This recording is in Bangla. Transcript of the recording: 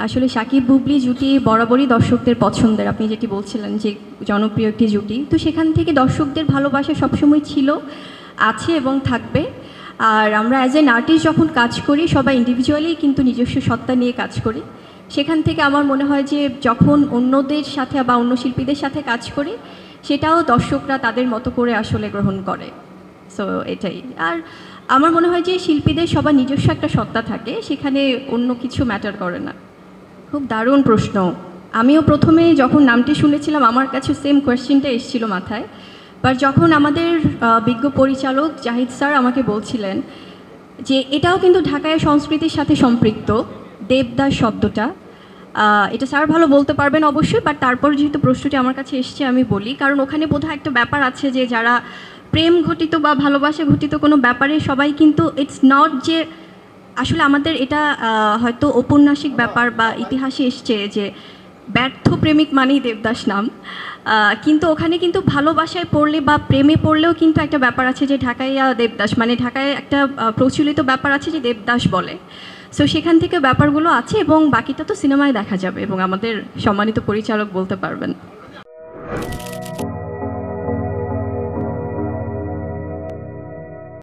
আসলে শাকিব বুবলি জুটি বরাবরই দর্শকদের পছন্দের, আপনি যেটি বলছিলেন যে জনপ্রিয় একটি জুটি, তো সেখান থেকে দর্শকদের ভালোবাসা সবসময় ছিল, আছে এবং থাকবে। আর আমরা অ্যাজ এন আর্টিস্ট যখন কাজ করি সবাই ইন্ডিভিজুয়ালি কিন্তু নিজস্ব সত্তা নিয়ে কাজ করি। সেখান থেকে আমার মনে হয় যে যখন অন্যদের সাথে বা অন্য শিল্পীদের সাথে কাজ করি সেটাও দর্শকরা তাদের মতো করে আসলে গ্রহণ করে। সো এটাই। আর আমার মনে হয় যে শিল্পীদের সবার নিজস্ব একটা সত্তা থাকে, সেখানে অন্য কিছু ম্যাটার করে না। খুব দারুণ প্রশ্ন। আমিও প্রথমে যখন নামটি শুনেছিলাম আমার কাছে সেম কোয়েশ্চেনটা এসেছিল মাথায়, বাট যখন আমাদের বিজ্ঞ পরিচালক জাহিদ স্যার আমাকে বলছিলেন যে এটাও কিন্তু ঢাকায় সংস্কৃতির সাথে সম্পৃক্ত, দেবদাস শব্দটা, এটা স্যার ভালো বলতে পারবেন অবশ্যই, বাট তারপর যেহেতু প্রশ্নটি আমার কাছে এসছে আমি বলি, কারণ ওখানে বোধহয় একটা ব্যাপার আছে যে যারা প্রেম ঘটিত বা ভালোবাসা ঘটিত কোনো ব্যাপারে সবাই কিন্তু ইটস নট যে আসলে আমাদের এটা হয়তো ঔপন্যাসিক ব্যাপার বা ইতিহাসে এসছে যে ব্যর্থ প্রেমিক মানেই দেবদাস নাম, কিন্তু ওখানে কিন্তু ভালোবাসায় পড়লে বা প্রেমে পড়লেও কিন্তু একটা ব্যাপার আছে যে ঢাকাইয়া দেবদাস, মানে ঢাকায় একটা প্রচলিত ব্যাপার আছে যে দেবদাস বলে। সো সেখান থেকে ব্যাপারগুলো আছে এবং বাকিটা তো সিনেমায় দেখা যাবে এবং আমাদের সম্মানিত পরিচালক বলতে পারবেন।